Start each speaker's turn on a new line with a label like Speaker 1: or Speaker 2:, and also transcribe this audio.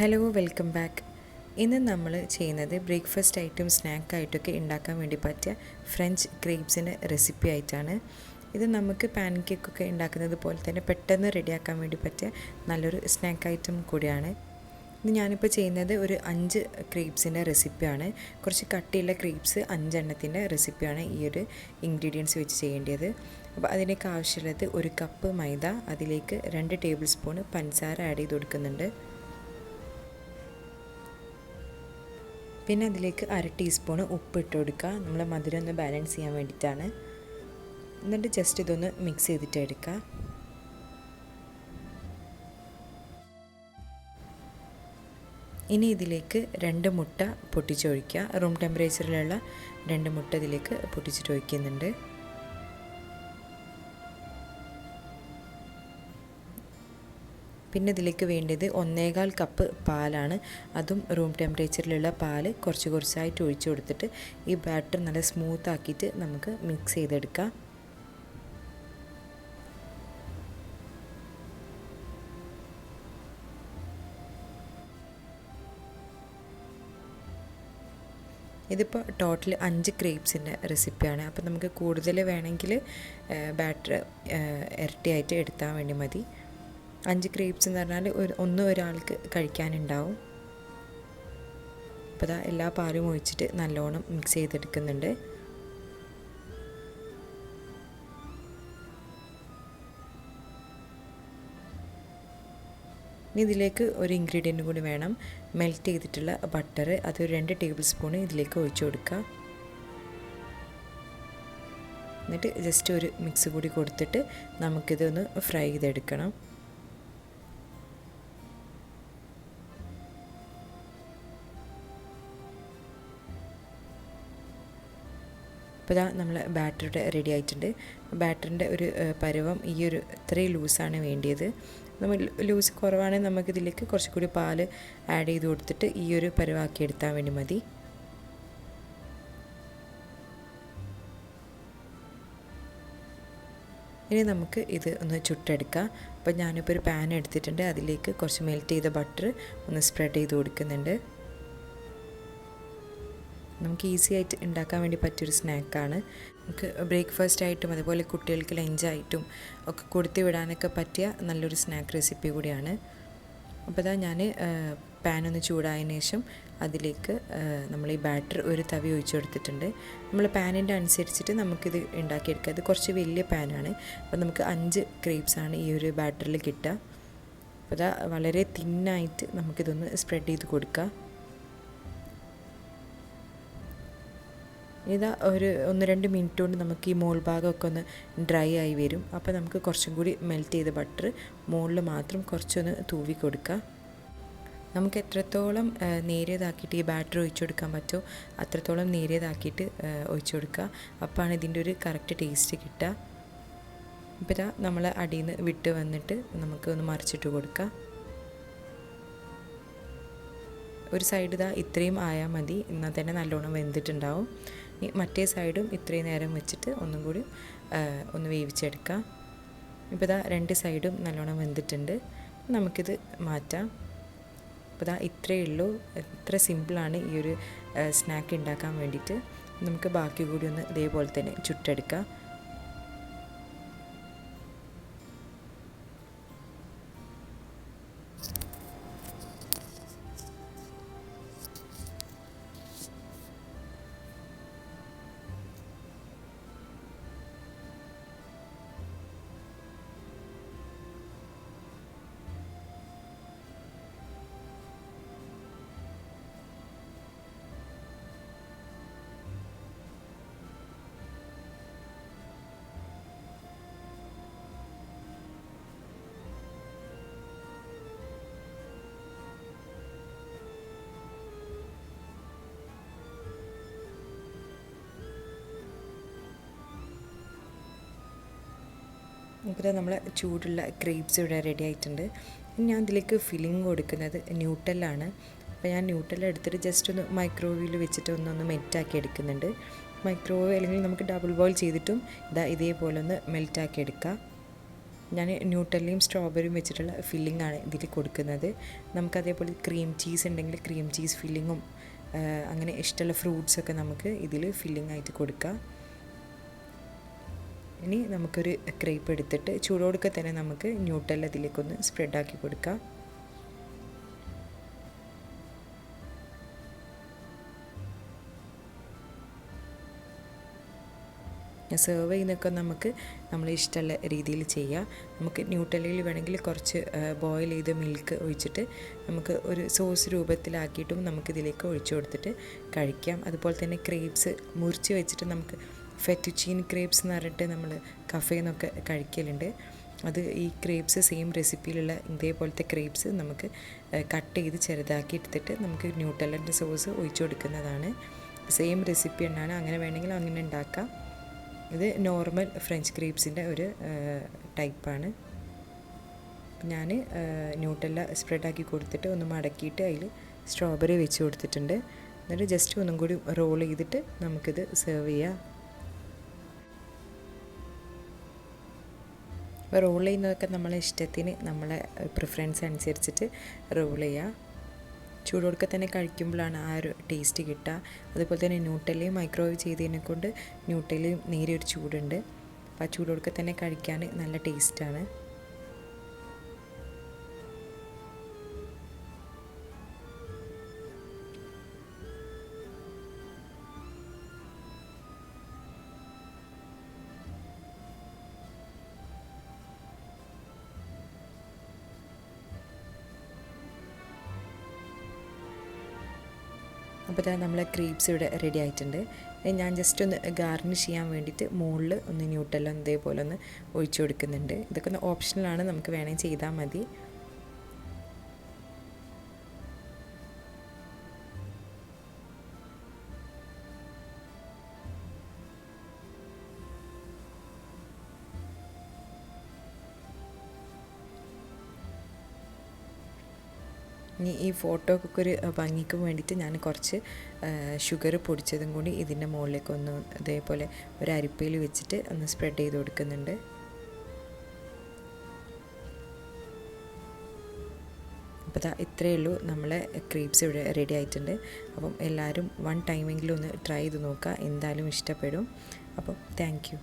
Speaker 1: Hello welcome back. ഇന്ന് നമ്മൾ ചെയ്യുന്നത് ബ്രേക്ക്ഫാസ്റ്റ് ആയിട്ടും സ്നാക്കായിട്ടൊക്കെ ഉണ്ടാക്കാൻ വേണ്ടി പറ്റിയ ഫ്രഞ്ച് ക്രേപ്സിൻ്റെ റെസിപ്പി ആയിട്ടാണ്. ഇത് നമുക്ക് പാൻ കേക്കൊക്കെ ഉണ്ടാക്കുന്നത് പോലെ തന്നെ പെട്ടെന്ന് റെഡിയാക്കാൻ വേണ്ടി പറ്റിയ നല്ലൊരു സ്നാക്ക് ഐറ്റം കൂടിയാണ്. ഇത് ഞാനിപ്പോൾ ചെയ്യുന്നത് ഒരു 5 ക്രേപ്സിൻ്റെ റെസിപ്പിയാണ്. കുറച്ച് കട്ടിയുള്ള ക്രേപ്സ് 5 എണ്ണത്തിൻ്റെ റെസിപ്പിയാണ് ഈ ഒരു ഇൻഗ്രീഡിയൻസ് വെച്ച് ചെയ്യേണ്ടത്. അപ്പോൾ അതിനൊക്കെ ആവശ്യമുള്ളത് 1 കപ്പ് മൈദ, അതിലേക്ക് 2 ടേബിൾ സ്പൂൺ പഞ്ചസാര ആഡ് ചെയ്ത് കൊടുക്കുന്നുണ്ട്. പിന്നെ അതിലേക്ക് 1/2 ടീസ്പൂൺ ഉപ്പ് ഇട്ട് കൊടുക്കുക. നമ്മൾ മധുരം ഒന്ന് ബാലൻസ് ചെയ്യാൻ വേണ്ടിയിട്ടാണ്. എന്നിട്ട് ജസ്റ്റ് ഇതൊന്ന് മിക്സ് ചെയ്തിട്ട് എടുക്കുക. ഇനി ഇതിലേക്ക് 2 മുട്ട പൊട്ടിച്ചൊഴിക്കുക. റൂം ടെമ്പറേച്ചറിലുള്ള 2 മുട്ട ഇതിലേക്ക് പൊട്ടിച്ചിട്ട് ഒഴിക്കുന്നുണ്ട്. പിന്നെ ഇതിലേക്ക് വേണ്ടത് 1.25 കപ്പ് പാലാണ്. അതും റൂം ടെമ്പറേച്ചറിലുള്ള പാൽ കുറച്ചായിട്ട് ഒഴിച്ചു കൊടുത്തിട്ട് ഈ ബാറ്റർ നല്ല സ്മൂത്ത് ആക്കിയിട്ട് നമുക്ക് മിക്സ് ചെയ്തെടുക്കാം. ഇതിപ്പോൾ ടോട്ടൽ 5 ക്രേപ്സിൻ്റെ റെസിപ്പിയാണ്. അപ്പോൾ നമുക്ക് കൂടുതൽ വേണമെങ്കിൽ ബാറ്റർ ഇരട്ടിയായിട്ട് എടുത്താൽ വേണ്ടി മതി. 5 ക്രേപ്സ് എന്ന് പറഞ്ഞാൽ ഒരാൾക്ക് കഴിക്കാനുണ്ടാവും. അപ്പോൾ എല്ലാ പാലും ഒഴിച്ചിട്ട് നല്ലോണം മിക്സ് ചെയ്തെടുക്കുന്നുണ്ട്. ഇനി ഇതിലേക്ക് ഒരു ഇൻഗ്രീഡിയൻറ്റ് കൂടി വേണം, മെൽറ്റ് ചെയ്തിട്ടുള്ള ബട്ടർ. അത് 2 ടേബിൾ സ്പൂൺ ഇതിലേക്ക് ഒഴിച്ചു കൊടുക്കുക. എന്നിട്ട് ജസ്റ്റ് ഒരു മിക്സ് കൂടി കൊടുത്തിട്ട് നമുക്കിതൊന്ന് ഫ്രൈ ചെയ്തെടുക്കണം. അപ്പോൾ നമ്മൾ ബാറ്ററിയുടെ റെഡി ആയിട്ടുണ്ട്. ബാറ്ററിൻ്റെ ഒരു പരുവം ഈ ഒരു ഇത്രയും ലൂസാണ് വേണ്ടിയത്. നമ്മൾ ലൂസ് കുറവാണെങ്കിൽ നമുക്കിതിലേക്ക് കുറച്ചുകൂടി പാൽ ആഡ് ചെയ്ത് കൊടുത്തിട്ട് ഈ ഒരു പരുവാക്കി എടുത്താൽ വേണ്ടി മതി. ഇനി നമുക്ക് ഇത് ഒന്ന് ചുട്ടെടുക്കാം. അപ്പോൾ ഞാനിപ്പോൾ ഒരു പാൻ എടുത്തിട്ടുണ്ട്. അതിലേക്ക് കുറച്ച് മെൽറ്റ് ചെയ്ത ബട്ടർ ഒന്ന് സ്പ്രെഡ് ചെയ്ത് കൊടുക്കുന്നുണ്ട്. നമുക്ക് ഈസി ആയിട്ട് ഉണ്ടാക്കാൻ വേണ്ടി പറ്റിയൊരു സ്നാക്കാണ്. നമുക്ക് ബ്രേക്ക്ഫാസ്റ്റ് ആയിട്ടും അതുപോലെ കുട്ടികൾക്ക് ലഞ്ചായിട്ടും ഒക്കെ കൊടുത്തു വിടാനൊക്കെ പറ്റിയ നല്ലൊരു സ്നാക്ക് റെസിപ്പി കൂടിയാണ്. അപ്പോൾ ഞാൻ പാൻ ഒന്ന് ചൂടായതിനു ശേഷം അതിലേക്ക് നമ്മൾ ഈ ബാറ്റർ ഒരു തവി ഒഴിച്ചു കൊടുത്തിട്ടുണ്ട്. നമ്മൾ പാനിൻ്റെ അനുസരിച്ചിട്ട് നമുക്കിത് ഉണ്ടാക്കിയെടുക്കാം. ഇത് കുറച്ച് വലിയ പാനാണ്. അപ്പോൾ നമുക്ക് 5 ക്രേപ്സാണ് ഈ ഒരു ബാറ്ററിൽ കിട്ടുക. അപ്പോൾ വളരെ തിന്നായിട്ട് നമുക്കിതൊന്ന് സ്പ്രെഡ് ചെയ്ത് കൊടുക്കുക. ഒരു 1-2 മിനിറ്റ് കൊണ്ട് നമുക്ക് ഈ മോൾ ഭാഗമൊക്കെ ഒന്ന് ഡ്രൈ ആയി വരും. അപ്പോൾ നമുക്ക് കുറച്ചും കൂടി മെൽറ്റ് ചെയ്ത ബട്ടർ മുകളിൽ മാത്രം കുറച്ചൊന്ന് തൂവി കൊടുക്കുക. നമുക്ക് എത്രത്തോളം നേരിയതാക്കിയിട്ട് ഈ ബാറ്റർ ഒഴിച്ചു കൊടുക്കാൻ പറ്റുമോ അത്രത്തോളം നേരിയതാക്കിയിട്ട് ഒഴിച്ചു കൊടുക്കുക. അപ്പോഴാണ് ഇതിൻ്റെ ഒരു കറക്റ്റ് ടേസ്റ്റ് കിട്ടുക. ഇപ്പോൾ നമ്മൾ അടിയിൽ നിന്ന് വിട്ട് വന്നിട്ട് നമുക്ക് ഒന്ന് മറിച്ചിട്ട് കൊടുക്കുക. ഒരു സൈഡ് ഇത്രയും ആയാൽ മതി, എന്നാൽ തന്നെ നല്ലോണം വെന്തിട്ടുണ്ടാവും. മറ്റേ സൈഡും ഇത്രയും നേരം വെച്ചിട്ട് ഒന്നും കൂടി ഒന്ന് വേവിച്ചെടുക്കാം. ഇപ്പോൾ 2 സൈഡും നല്ലോണം വെന്തിട്ടുണ്ട്. നമുക്കിത് മാറ്റാം. അപ്പോൾ ഇത്രയേ ഉള്ളൂ. ഇത്ര സിമ്പിളാണ് ഈ ഒരു സ്നാക്ക് ഉണ്ടാക്കാൻ വേണ്ടിയിട്ട്. നമുക്ക് ബാക്കി കൂടി ഒന്ന് ഇതേപോലെ തന്നെ ചുട്ടെടുക്കാം. ഇപ്പോൾ നമ്മൾ ചൂടുള്ള ക്രേപ്സ് ഇവിടെ റെഡി ആയിട്ടുണ്ട്. ഞാൻ ഇതിലേക്ക് ഫില്ലിങ് കൊടുക്കുന്നത് ന്യൂട്ടലാണ്. അപ്പോൾ ഞാൻ ന്യൂട്ടൽ എടുത്തിട്ട് ജസ്റ്റ് ഒന്ന് മൈക്രോവേവിൽ വെച്ചിട്ട് ഒന്ന് മെൽറ്റാക്കി എടുക്കുന്നുണ്ട്. മൈക്രോവേവ് അല്ലെങ്കിൽ നമുക്ക് ഡബിൾ ബോയിൽ ചെയ്തിട്ടും ഇതേപോലെ ഒന്ന് മെൽറ്റാക്കി എടുക്കുക. ഞാൻ ന്യൂട്ടെല്ലയും സ്ട്രോബെറിയും വെച്ചിട്ടുള്ള ഫില്ലിംഗ് ആണ് ഇതിൽ കൊടുക്കുന്നത്. നമുക്കതേപോലെ ക്രീം ചീസ് ഉണ്ടെങ്കിൽ ക്രീം ചീസ് ഫില്ലിങ്ങും അങ്ങനെ ഇഷ്ടമുള്ള ഫ്രൂട്ട്സൊക്കെ നമുക്ക് ഇതിൽ ഫില്ലിംഗ് ആയിട്ട് കൊടുക്കാം. ഇനി നമുക്കൊരു ക്രേപ്പ് എടുത്തിട്ട് ചൂടോടുക്കെ തന്നെ നമുക്ക് ന്യൂട്ടെല്ല ഇതിലേക്കൊന്ന് സ്പ്രെഡാക്കി കൊടുക്കാം. സെർവ് ചെയ്യുന്നതൊക്കെ നമുക്ക് നമ്മളെ ഇഷ്ടമുള്ള രീതിയിൽ ചെയ്യാം. നമുക്ക് ന്യൂട്ടെല്ലയിൽ വേണമെങ്കിൽ കുറച്ച് ബോയിൽ ചെയ്ത മിൽക്ക് ഒഴിച്ചിട്ട് നമുക്ക് ഒരു സോസ് രൂപത്തിലാക്കിയിട്ടും നമുക്കിതിലേക്ക് ഒഴിച്ചു കൊടുത്തിട്ട് കഴിക്കാം. അതുപോലെ തന്നെ ക്രേപ്സ് മുറിച്ച് വെച്ചിട്ട് നമുക്ക് ഫെറ്റുച്ചീൻ ക്രേപ്സ് എന്ന് പറഞ്ഞിട്ട് നമ്മൾ കഫേയിൽ നിന്നൊക്കെ കഴിക്കലുണ്ട്. അത് ഈ ക്രേപ്സ് സെയിം റെസിപ്പിയിലുള്ള ഇതേപോലത്തെ ക്രേപ്സ് നമുക്ക് കട്ട് ചെയ്ത് ചെറുതാക്കി എടുത്തിട്ട് നമുക്ക് ന്യൂട്ടെല്ലൻ്റെ സോസ് ഒഴിച്ചു കൊടുക്കുന്നതാണ്. സെയിം റെസിപ്പി തന്നെയാണ്, അങ്ങനെ വേണമെങ്കിൽ അങ്ങനെ ഉണ്ടാക്കാം. ഇത് നോർമൽ ഫ്രഞ്ച് ക്രേപ്സിൻ്റെ ഒരു ടൈപ്പാണ്. ഞാൻ ന്യൂട്ടെല്ല സ്പ്രെഡാക്കി കൊടുത്തിട്ട് ഒന്ന് മടക്കിയിട്ട് അതിൽ സ്ട്രോബെറി വെച്ച് കൊടുത്തിട്ടുണ്ട്. എന്നിട്ട് ജസ്റ്റ് ഒന്നും കൂടി റോൾ ചെയ്തിട്ട് നമുക്കിത് സെർവ് ചെയ്യാം. റോൾ ചെയ്യുന്നതൊക്കെ നമ്മളെ ഇഷ്ടത്തിന് നമ്മളെ പ്രിഫറൻസ് അനുസരിച്ചിട്ട് റോൾ ചെയ്യുക. ചൂടോടുക്കെ തന്നെ കഴിക്കുമ്പോഴാണ് ആ ഒരു ടേസ്റ്റ് കിട്ടുക. അതുപോലെ തന്നെ ന്യൂട്ടെല്ലയും മൈക്രോവേവ് ചെയ്തതിനെ കൊണ്ട് ന്യൂട്ടെല്ലയും നേരിയൊരു ചൂടുണ്ട്. അപ്പോൾ ആ ചൂടോടുക്കെ തന്നെ കഴിക്കാൻ നല്ല ടേസ്റ്റാണ്. അപ്പോൾ ഇതാ നമ്മളെ ക്രീപ്സ് ഇവിടെ റെഡി ആയിട്ടുണ്ട്. ഞാൻ ജസ്റ്റ് ഒന്ന് ഗാർണിഷ് ചെയ്യാൻ വേണ്ടിയിട്ട് മുകളിൽ ഒന്ന് ന്യൂട്ടെല്ല ഇതേപോലെ ഒന്ന് ഒഴിച്ചു കൊടുക്കുന്നുണ്ട്. ഇതൊക്കെ ഒന്ന് ഓപ്ഷണലാണ്, നമുക്ക് വേണമെങ്കിൽ ചെയ്താൽ മതി. ഇനി ഈ ഫോട്ടോക്കൊക്കെ ഒരു ഭംഗിക്ക് വേണ്ടിയിട്ട് ഞാൻ കുറച്ച് ഷുഗർ പൊടിച്ചതും കൂടി ഇതിൻ്റെ മുകളിലേക്ക് ഒന്ന് ഇതേപോലെ ഒരു അരിപ്പയിൽ വെച്ചിട്ട് ഒന്ന് സ്പ്രെഡ് ചെയ്ത് കൊടുക്കുന്നുണ്ട്. അപ്പോൾ ഇത്രയേ ഉള്ളൂ, നമ്മളെ ക്രീപ്സ് ഇവിടെ റെഡി ആയിട്ടുണ്ട്. അപ്പം എല്ലാവരും വൺ ടൈമെങ്കിലും ഒന്ന് ട്രൈ ചെയ്ത് നോക്കുക, എന്തായാലും ഇഷ്ടപ്പെടും. അപ്പം താങ്ക് യു.